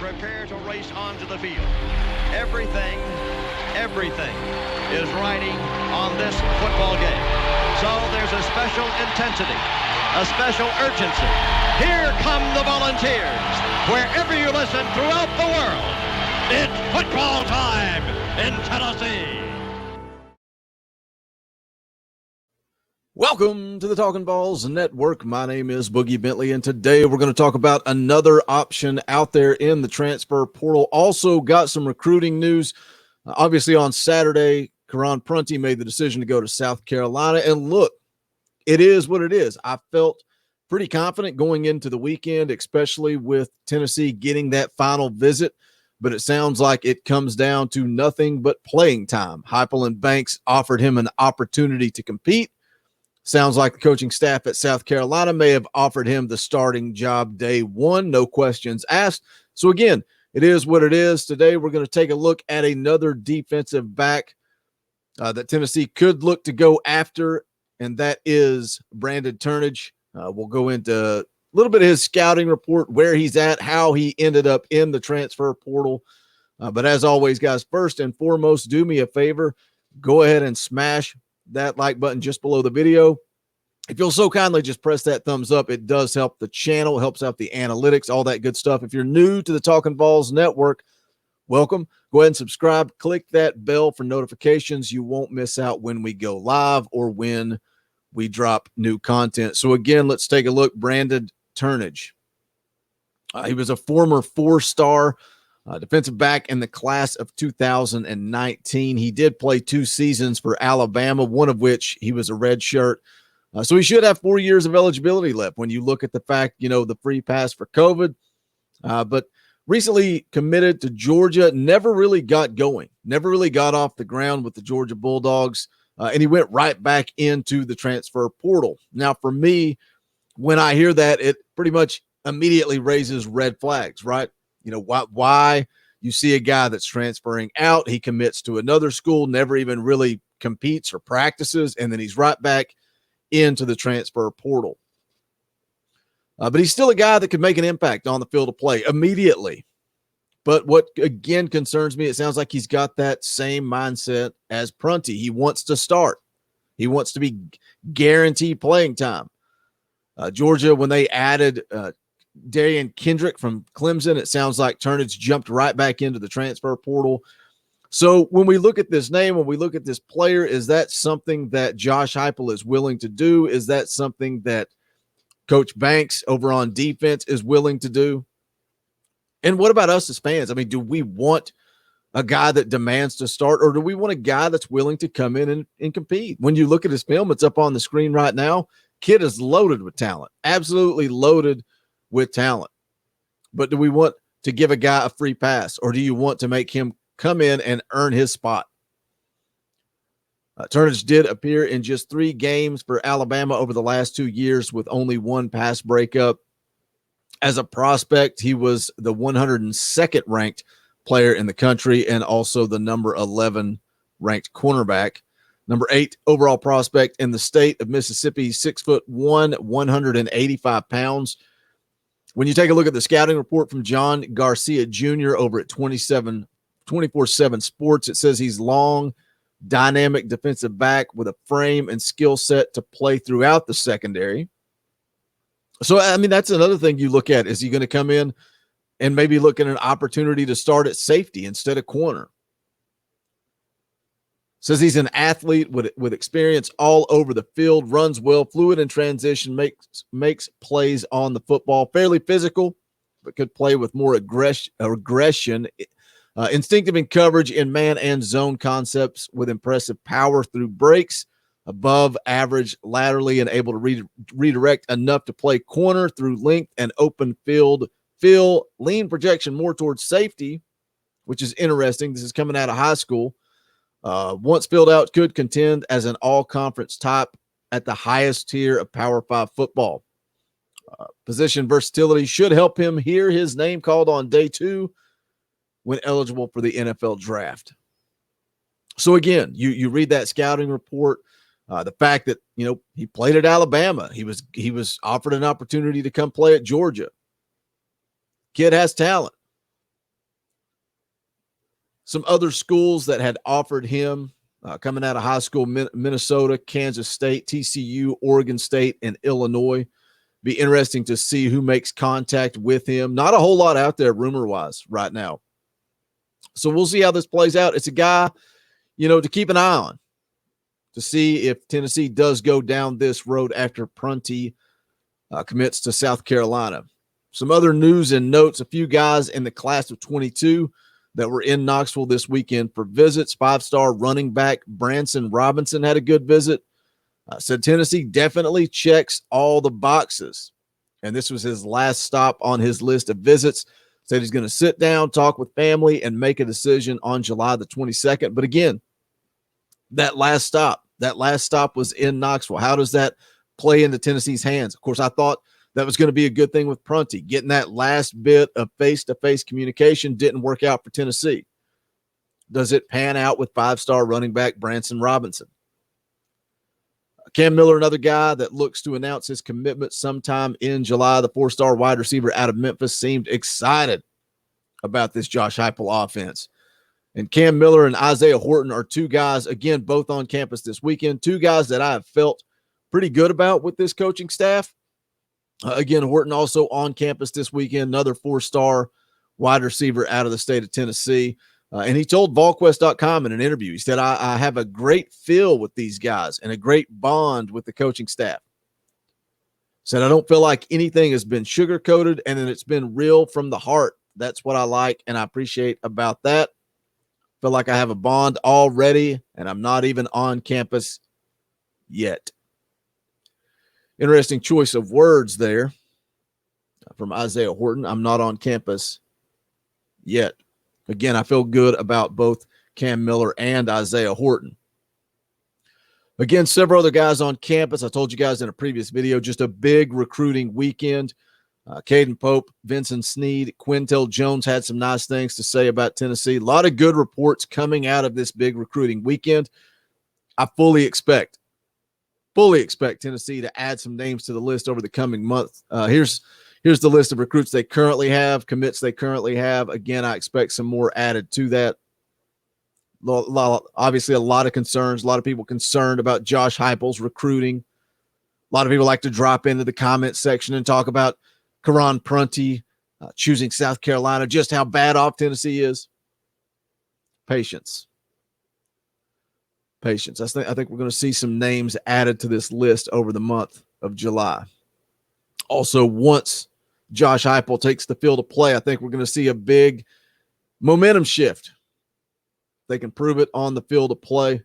prepare to race onto the field. Everything is riding on this football game. So there's a special intensity, a special urgency. Here come the Volunteers. Wherever you listen throughout the world, it's football time in Tennessee. Welcome to the Talkin' Balls Network. My name is Boogie Bentley, and today we're going to talk about another option out there in the transfer portal. Also got some recruiting news. Obviously on Saturday, Karan Prunty made the decision to go to South Carolina, and look, it is what it is. I felt pretty confident going into the weekend, especially with Tennessee getting that final visit, but it sounds like it comes down to nothing but playing time. Heupel and Banks offered him an opportunity to compete. Sounds like the coaching staff at South Carolina may have offered him the starting job day one, no questions asked. So again, it is what it is. Today we're going to take a look at another defensive back that Tennessee could look to go after, and that is Brandon Turnage. We'll go into a little bit of his scouting report, where he's at, how he ended up in the transfer portal. But as always, guys, first and foremost, do me a favor. Go ahead and smash that like button just below the video. If you'll so kindly just press that thumbs up, it does help the channel, helps out the analytics, all that good stuff. If you're new to the Talkin' Balls Network, welcome. Go ahead and subscribe. Click that bell for notifications. You won't miss out when we go live or when we drop new content. So again, let's take a look. Brandon Turnage. He was a former four-star defensive back in the class of 2019. He did play 2 seasons for Alabama, one of which he was a red shirt. So he should have 4 years of eligibility left when you look at the fact, the free pass for COVID. But recently committed to Georgia, never really got going, never really got off the ground with the Georgia Bulldogs, and he went right back into the transfer portal. Now, for me, when I hear that, it pretty much immediately raises red flags, right? Why you see a guy that's transferring out, he commits to another school, never even really competes or practices, and then he's right back into the transfer portal. But he's still a guy that could make an impact on the field of play immediately. But what, again, concerns me, it sounds like he's got that same mindset as Prunty. He wants to start. He wants to be guaranteed playing time. Georgia, when they added Darian Kendrick from Clemson, it sounds like Turnage jumped right back into the transfer portal. So when we look at this name, when we look at this player, is that something that Josh Heupel is willing to do? Is that something that Coach Banks over on defense is willing to do? And what about us as fans? I mean, do we want a guy that demands to start, or do we want a guy that's willing to come in and compete? When you look at his film, it's up on the screen right now. Kid is loaded with talent, absolutely loaded with talent. But do we want to give a guy a free pass, or do you want to make him come in and earn his spot? Turnage did appear in just 3 games for Alabama over the last 2 years with only 1 pass breakup. As a prospect, he was the 102nd ranked player in the country and also the number 11 ranked cornerback. Number 8 overall prospect in the state of Mississippi, 6'1", 185 pounds. When you take a look at the scouting report from John Garcia Jr. over at 24/7 Sports, it says he's long, dynamic defensive back with a frame and skill set to play throughout the secondary. So, I mean, that's another thing you look at. Is he going to come in and maybe look at an opportunity to start at safety instead of corner? Says he's an athlete with experience all over the field, runs well, fluid in transition, makes plays on the football, fairly physical, but could play with more aggression, instinctive in coverage in man and zone concepts with impressive power through breaks, above average laterally, and able to redirect enough to play corner through length and open field feel, lean projection more towards safety, which is interesting. This is coming out of high school. Once filled out, could contend as an all-conference top at the highest tier of Power 5 football. Position versatility should help him hear his name called on day 2 when eligible for the NFL draft. So again, you read that scouting report, the fact that, he played at Alabama. He was offered an opportunity to come play at Georgia. Kid has talent. Some other schools that had offered him coming out of high school: Minnesota, Kansas State, TCU, Oregon State, and Illinois. Be interesting to see who makes contact with him. Not a whole lot out there rumor-wise right now. So we'll see how this plays out. It's a guy, to keep an eye on, to see if Tennessee does go down this road after Prunty commits to South Carolina. Some other news and notes: a few guys in the class of 22 that were in Knoxville this weekend for visits. 5-star running back Branson Robinson had a good visit. Said Tennessee definitely checks all the boxes. And this was his last stop on his list of visits. Said he's going to sit down, talk with family, and make a decision on July the 22nd. But again, that last stop was in Knoxville. How does that play into Tennessee's hands? Of course, I thought that was going to be a good thing with Prunty. Getting that last bit of face-to-face communication didn't work out for Tennessee. Does it pan out with 5-star running back Branson Robinson? Cam Miller, another guy that looks to announce his commitment sometime in July. The 4-star wide receiver out of Memphis seemed excited about this Josh Heupel offense. And Cam Miller and Isaiah Horton are two guys, again, both on campus this weekend. Two guys that I have felt pretty good about with this coaching staff. Again, Horton also on campus this weekend, another 4-star wide receiver out of the state of Tennessee. And he told VAWLS.com in an interview, he said, I have a great feel with these guys and a great bond with the coaching staff. Said, I don't feel like anything has been sugar-coated and that it's been real from the heart. That's what I like and I appreciate about that. Feel like I have a bond already and I'm not even on campus yet. Interesting choice of words there from Isaiah Horton. I'm not on campus yet. Again, I feel good about both Cam Miller and Isaiah Horton. Again, several other guys on campus. I told you guys in a previous video, just a big recruiting weekend. Caden Pope, Vincent Sneed, Quintel Jones had some nice things to say about Tennessee. A lot of good reports coming out of this big recruiting weekend. I fully expect Tennessee to add some names to the list over the coming month. Here's the list of recruits they currently have, commits they currently have. Again, I expect some more added to that. Obviously, a lot of concerns. A lot of people concerned about Josh Heupel's recruiting. A lot of people like to drop into the comment section and talk about Karan Prunty choosing South Carolina, just how bad off Tennessee is. Patience. I think we're going to see some names added to this list over the month of July. Also, once Josh Heupel takes the field of play, I think we're going to see a big momentum shift. They can prove it on the field of play. If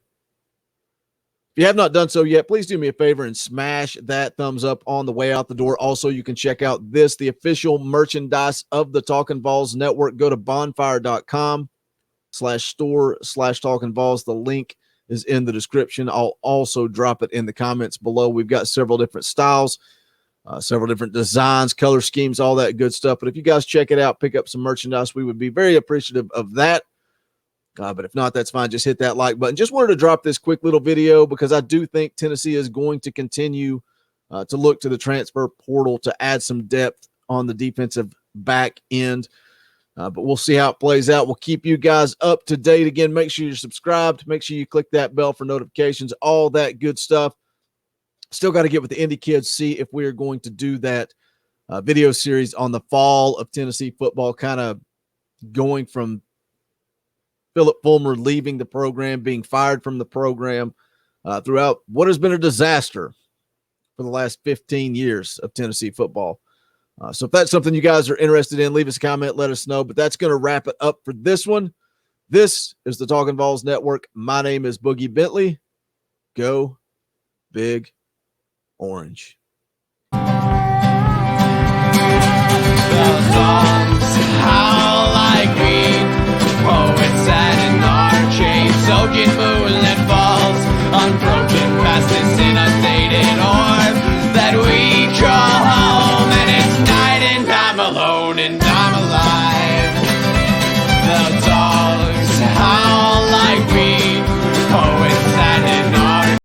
you have not done so yet, please do me a favor and smash that thumbs up on the way out the door. Also, you can check out the official merchandise of the Talkin VAWLS Network. Go to bonfire.com/store/Talkin VAWLS. The link is in the description. I'll also drop it in the comments below. We've got several different styles, several different designs, color schemes, all that good stuff. But if you guys check it out, pick up some merchandise, we would be very appreciative of that. But if not, that's fine. Just hit that like button. Just wanted to drop this quick little video because I do think Tennessee is going to continue to look to the transfer portal to add some depth on the defensive back end. But we'll see how it plays out. We'll keep you guys up to date. Again, make sure you're subscribed. Make sure you click that bell for notifications, all that good stuff. Still got to get with the Indy kids, see if we are going to do that video series on the fall of Tennessee football, kind of going from Philip Fulmer leaving the program, being fired from the program throughout what has been a disaster for the last 15 years of Tennessee football. So if that's something you guys are interested in, leave us a comment, let us know. But that's going to wrap it up for this one. This is the Talkin VAWLS Network. My name is Boogie Bentley. Go Big Orange. The songs howl like me, poets sat in our chains, soaking moonlit falls on